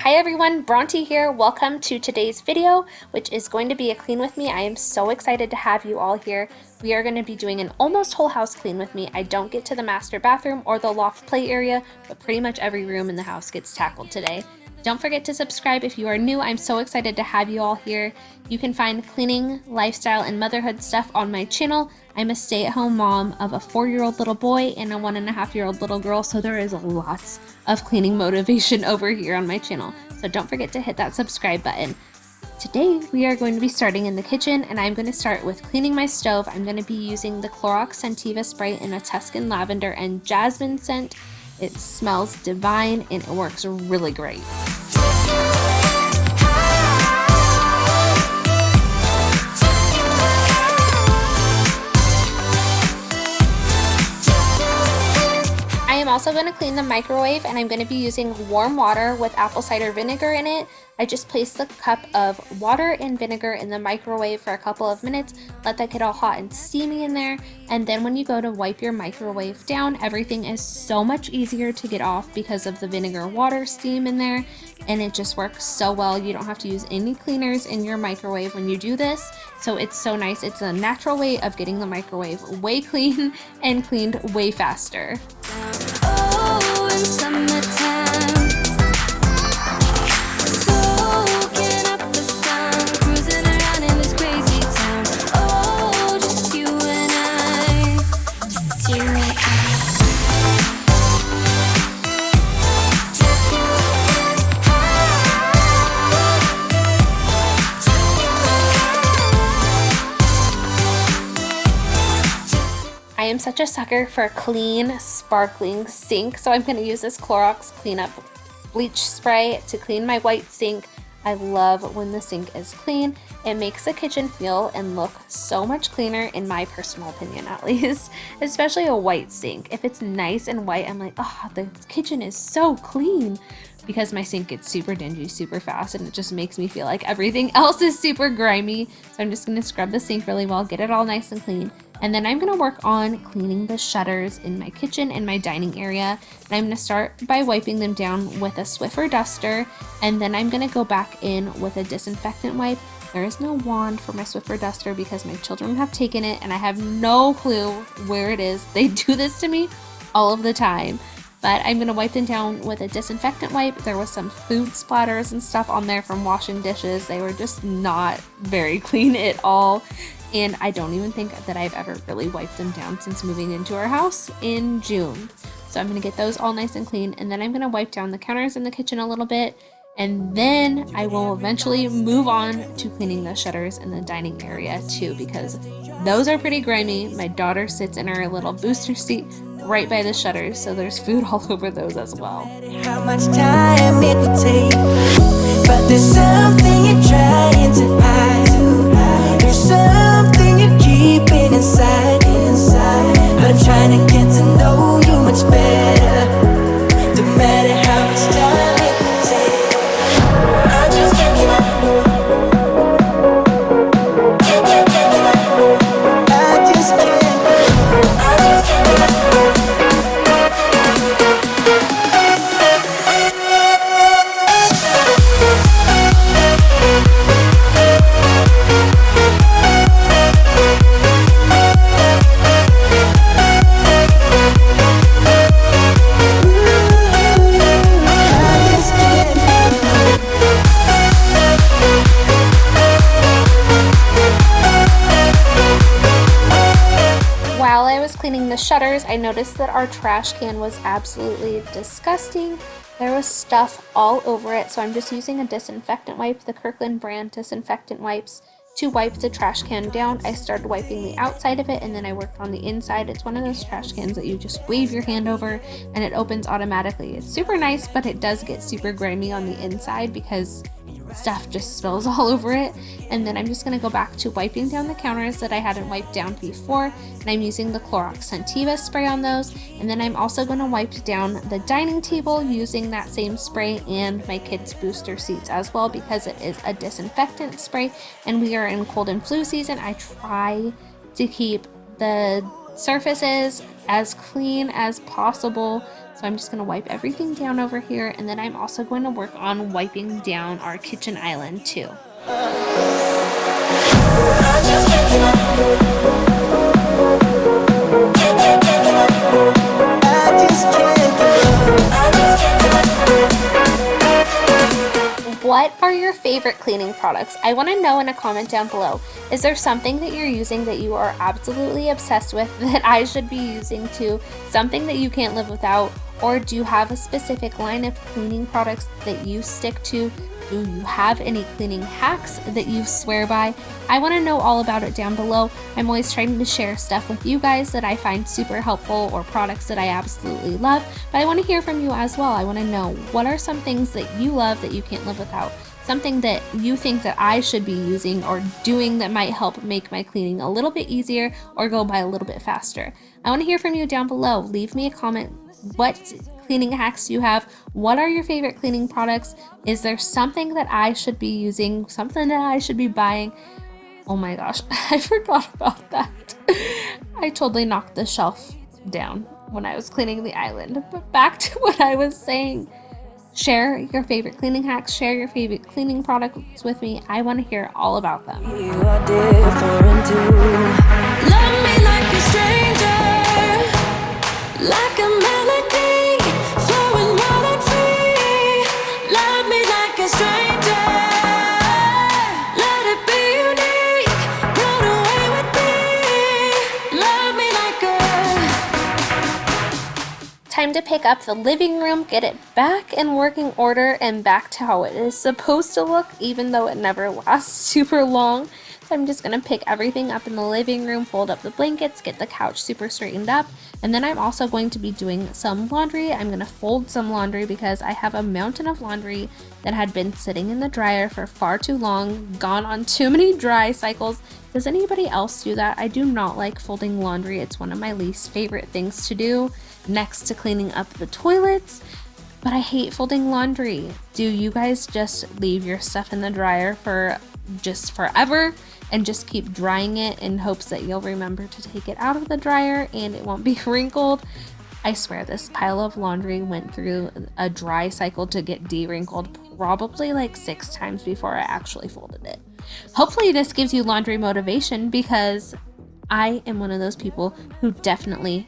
Hi everyone, Bronte here. Welcome to today's video, which is going to be a clean with me. I am so excited to have you all here. We are going to be doing an almost whole house clean with me. I don't get to the master bathroom or the loft play area, but pretty much every room in the house gets tackled today. Don't forget to subscribe if you are new. I'm so excited to have you all here. You can find cleaning, lifestyle, and motherhood stuff on my channel. I'm a stay-at-home mom of a 4-year-old little boy and a 1.5-year-old little girl, so there is lots of cleaning motivation over here on my channel. So don't forget to hit that subscribe button. Today we are going to be starting in the kitchen, and I'm going to start with cleaning my stove. I'm going to be using the Clorox Scentiva spray in a Tuscan lavender and jasmine scent. It smells divine and it works really great. I am also going to clean the microwave, and I'm going to be using warm water with apple cider vinegar in it. I just placed the cup of water and vinegar in the microwave for a couple of minutes, let that get all hot and steamy in there, and then when you go to wipe your microwave down, everything is so much easier to get off because of the vinegar water steam in there, and it just works so well. You don't have to use any cleaners in your microwave when you do this, so it's so nice. It's a natural way of getting the microwave way clean and cleaned way faster. Oh, in summertime, soaking up the sun, cruising around in this crazy town. Oh, just you and I, just you and I. I am such a sucker for a clean, sparkling sink, so I'm going to use this Clorox Cleanup Bleach Spray to clean my white sink. I love when the sink is clean. It makes the kitchen feel and look so much cleaner, in my personal opinion at least, especially a white sink. If it's nice and white, I'm like, oh, the kitchen is so clean, because my sink gets super dingy super fast and it just makes me feel like everything else is super grimy. So I'm just going to scrub the sink really well, get it all nice and clean. And then I'm going to work on cleaning the shutters in my kitchen and my dining area. And I'm going to start by wiping them down with a Swiffer duster. And then I'm going to go back in with a disinfectant wipe. There is no wand for my Swiffer duster because my children have taken it and I have no clue where it is. They do this to me all of the time. But I'm going to wipe them down with a disinfectant wipe. There was some food splatters and stuff on there from washing dishes. They were just not very clean at all. And I don't even think that I've ever really wiped them down since moving into our house in June. So I'm going to get those all nice and clean. And then I'm going to wipe down the counters in the kitchen a little bit. And then I will eventually move on to cleaning the shutters in the dining area too, because those are pretty grimy. My daughter sits in her little booster seat right by the shutters, so there's food all over those as well. How much time it would take, but there's something you're trying to hide. There's something you're keeping inside. But I'm trying to get to know you much better. No matter how much time it would take, I just can't give up. Can't give up. I just can't give up. While I was cleaning the shutters, I noticed that our trash can was absolutely disgusting. There was stuff all over it, so I'm just using a disinfectant wipe, the Kirkland brand disinfectant wipes, to wipe the trash can down. I started wiping the outside of it and then I worked on the inside. It's one of those trash cans that you just wave your hand over and it opens automatically. It's super nice, but it does get super grimy on the inside because stuff just spills all over it. And then I'm just going to go back to wiping down the counters that I hadn't wiped down before, and I'm using the Clorox Scentiva spray on those. And then I'm also going to wipe down the dining table using that same spray and my kids' booster seats as well, because it is a disinfectant spray and we are in cold and flu season. I try to keep the surfaces as clean as possible So I'm just going to wipe everything down over here, and then I'm also going to work on wiping down our kitchen island too. What are your favorite cleaning products? I want to know in a comment down below. Is there something that you're using that you are absolutely obsessed with that I should be using too? Something that you can't live without? Or do you have a specific line of cleaning products that you stick to? Do you have any cleaning hacks that you swear by? I want to know all about it down below. I'm always trying to share stuff with you guys that I find super helpful or products that I absolutely love, but I want to hear from you as well. I want to know, what are some things that you love that you can't live without? Something that you think that I should be using or doing that might help make my cleaning a little bit easier or go by a little bit faster. I want to hear from you down below. Leave me a comment. What cleaning hacks do you have? What are your favorite cleaning products? Is there something that I should be using? Something that I should be buying? Oh my gosh, I forgot about that. I totally knocked the shelf down when I was cleaning the island. But back to what I was saying. Share your favorite cleaning hacks. Share your favorite cleaning products with me. I want to hear all about them. You are different too. Love me like a stranger, like a melody, flowing wild and free. Love me like a stranger, let it be unique. Run away with me. Love me like a. Time to pick up the living room, get it back in working order and back to how it is supposed to look, even though it never lasts super long. So I'm just going to pick everything up in the living room, fold up the blankets, get the couch super straightened up, and then I'm also going to be doing some laundry. I'm going to fold some laundry because I have a mountain of laundry that had been sitting in the dryer for far too long, gone on too many dry cycles. Does anybody else do that? I do not like folding laundry. It's one of my least favorite things to do, next to cleaning up the toilets. But I hate folding laundry. Do you guys just leave your stuff in the dryer for just forever and just keep drying it in hopes that you'll remember to take it out of the dryer and it won't be wrinkled? I swear this pile of laundry went through a dry cycle to get de-wrinkled probably like 6 times before I actually folded it. Hopefully this gives you laundry motivation, because I am one of those people who definitely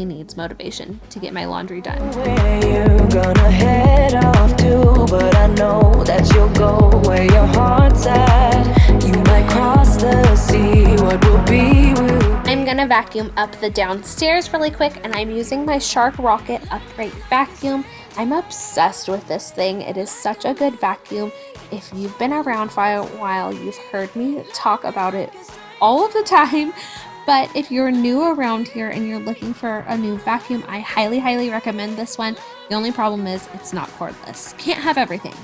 needs motivation to get my laundry done. Where you gonna head off to? But I know that you'll go where your heart's at. You might cross the sea. What will be will. I'm gonna vacuum up the downstairs really quick, and I'm using my Shark Rocket upright vacuum. I'm obsessed with this thing. It is such a good vacuum. If you've been around for a while, you've heard me talk about it all of the time. But if you're new around here and you're looking for a new vacuum, I highly recommend this one. The only problem is it's not cordless. Can't have everything.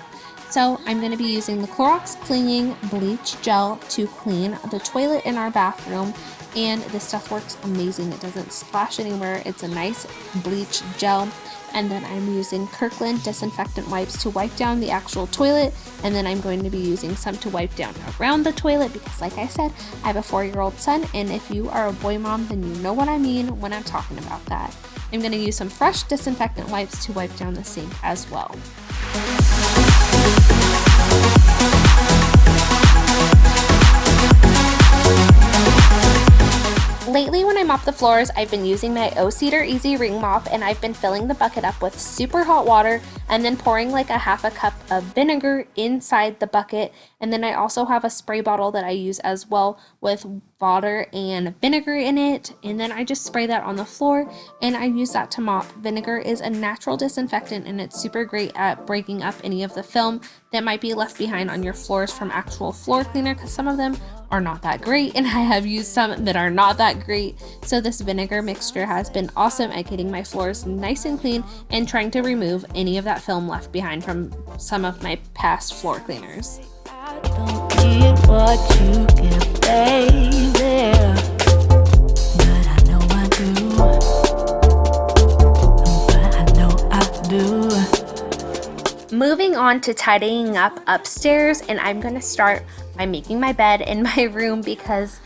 So I'm going to be using the Clorox Cleaning Bleach Gel to clean the toilet in our bathroom. And this stuff works amazing. It doesn't splash anywhere. It's a nice bleach gel. And then I'm using Kirkland disinfectant wipes to wipe down the actual toilet. And then I'm going to be using some to wipe down around the toilet because, like I said, I have a 4-year-old son. And if you are a boy mom, then you know what I mean when I'm talking about that. I'm going to use some fresh disinfectant wipes to wipe down the sink as well. Lately, when I mop the floors, I've been using my O-Cedar Easy Ring Mop, and I've been filling the bucket up with super hot water and then pouring like a half a cup of vinegar inside the bucket. And then I also have a spray bottle that I use as well with water and vinegar in it. And then I just spray that on the floor and I use that to mop. Vinegar is a natural disinfectant and it's super great at breaking up any of the film that might be left behind on your floors from actual floor cleaner, because some of them are not that great and I have used some that are not that great. So this vinegar mixture has been awesome at getting my floors nice and clean and trying to remove any of that film left behind from some of my past floor cleaners. I don't get what you give, baby, but I know I do. But I know I do. Moving on to tidying up upstairs, and I'm going to start by making my bed in my room because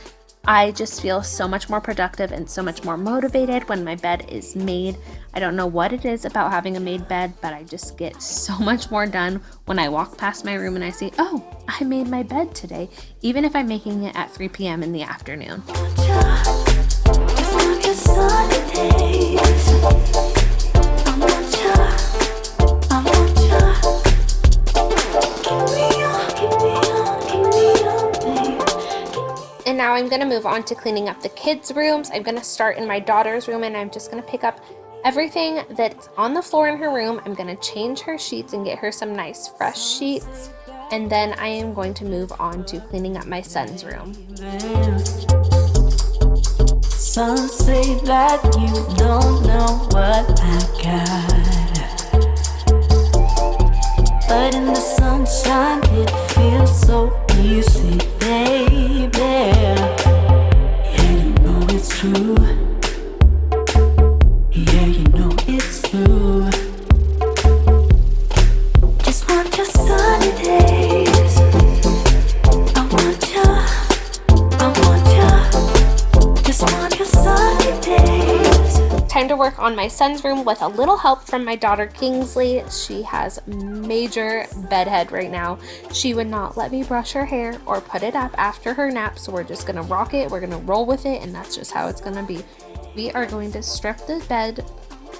I just feel so much more productive and so much more motivated when my bed is made. I don't know what it is about having a made bed, but I just get so much more done when I walk past my room and I see, oh, I made my bed today, even if I'm making it at 3 p.m. in the afternoon. And now I'm going to move on to cleaning up the kids' rooms. I'm going to start in my daughter's room, and I'm just going to pick up everything that's on the floor in her room. I'm going to change her sheets and get her some nice fresh sheets. And then I am going to move on to cleaning up my son's room. Some say that you don't know what I got, but in the sunshine it feels so easy, baby. Yeah, you know it's true. Yeah, you know it's true. Just want your sunny days. I want you. I want you. Just want your sunny days. Time to work on my son's room with a little help from my daughter Kingsley. She has major bedhead right now. She would not let me brush her hair or put it up after her nap, so we're just gonna rock it, we're gonna roll with it, and that's just how it's gonna be. We are going to strip the bed,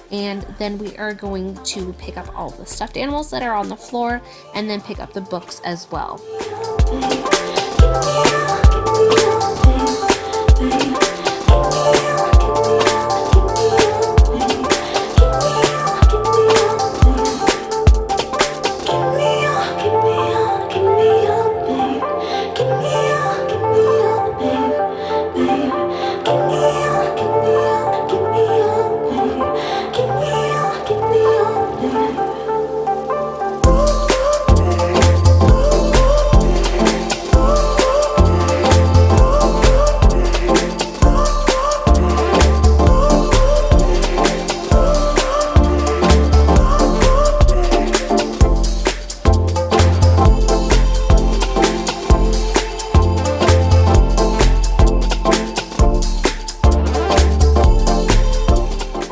and then we are going to pick up all the stuffed animals that are on the floor, and then pick up the books as well.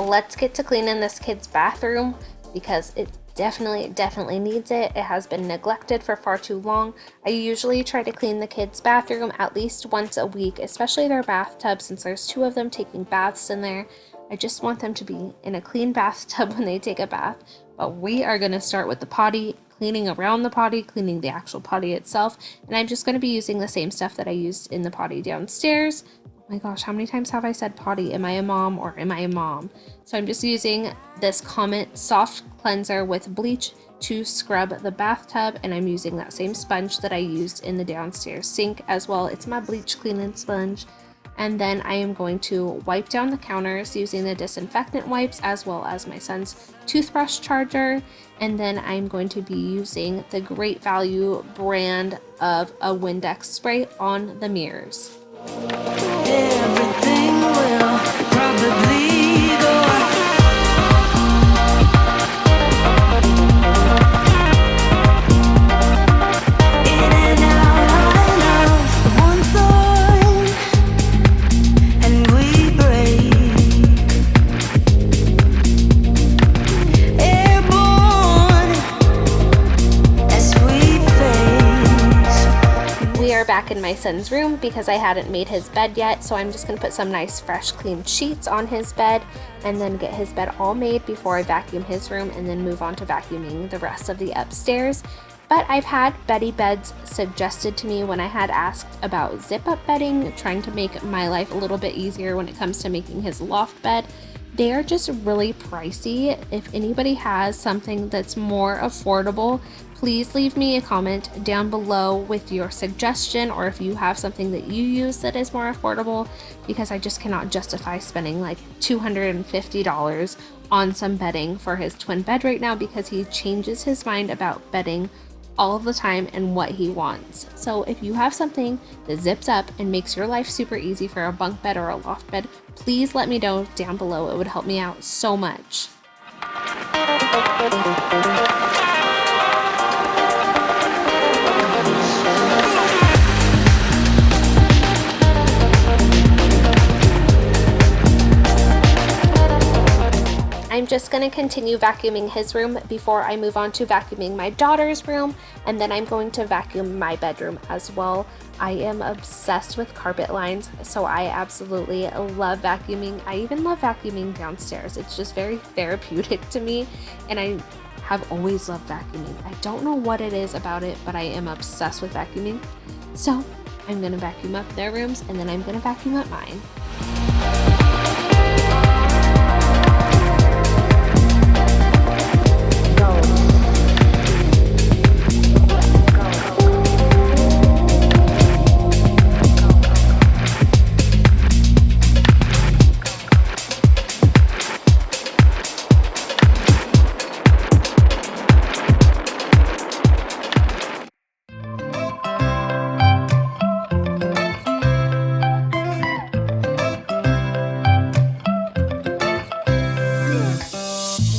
Let's get to cleaning this kid's bathroom because it definitely needs it. It has been neglected for far too long. I usually try to clean the kids' bathroom at least once a week, especially their bathtub, since there's 2 of them taking baths in there. I just want them to be in a clean bathtub when they take a bath. But we are going to start with the potty, cleaning around the potty, cleaning the actual potty itself, and I'm just going to be using the same stuff that I used in the potty downstairs. Oh my gosh, how many times have I said potty? Am I a mom or am I a mom? So I'm just using this Comet soft cleanser with bleach to scrub the bathtub, and I'm using that same sponge that I used in the downstairs sink as well. It's my bleach cleaning sponge. And then I am going to wipe down the counters using the disinfectant wipes as well as my son's toothbrush charger. And then I'm going to be using the Great Value brand of a Windex spray on the mirrors. Everything will probably go in and out of one thorn, and we break. Airborne as we face. We are back in my son's room because I hadn't made his bed yet, so I'm just going to put some nice fresh clean sheets on his bed and then get his bed all made before I vacuum his room and then move on to vacuuming the rest of the upstairs. But I've had Betty beds suggested to me when I had asked about zip-up bedding, trying to make my life a little bit easier when it comes to making his loft bed. They are just really pricey. If anybody has something that's more affordable, please leave me a comment down below with your suggestion, or if you have something that you use that is more affordable, because I just cannot justify spending like $250 on some bedding for his twin bed right now, because he changes his mind about bedding all of the time and what he wants. So if you have something that zips up and makes your life super easy for a bunk bed or a loft bed, please let me know down below. It would help me out so much. just going to continue vacuuming his room before I move on to vacuuming my daughter's room, and then I'm going to vacuum my bedroom as well. I am obsessed with carpet lines, so I absolutely love vacuuming. I even love vacuuming downstairs. It's just very therapeutic to me, and I have always loved vacuuming. I don't know what it is about it, but I am obsessed with vacuuming. So I'm gonna vacuum up their rooms, and then I'm gonna vacuum up mine.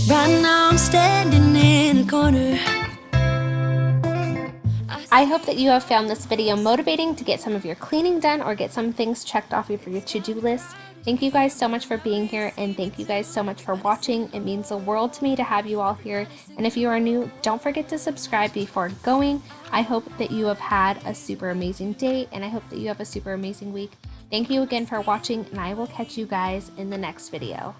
Right now I'm standing in the corner. I hope that you have found this video motivating to get some of your cleaning done or get some things checked off of your to-do list. Thank you guys so much for being here, and thank you guys so much for watching. It means the world to me to have you all here. And if you are new, don't forget to subscribe before going. I hope that you have had a super amazing day, and I hope that you have a super amazing week. Thank you again for watching, and I will catch you guys in the next video.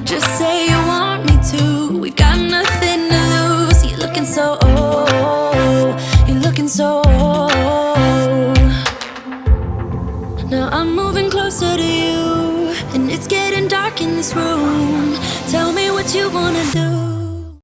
Just say you want me to. We got nothing to lose. You're looking so old. You're looking so old. Now I'm moving closer to you, and it's getting dark in this room.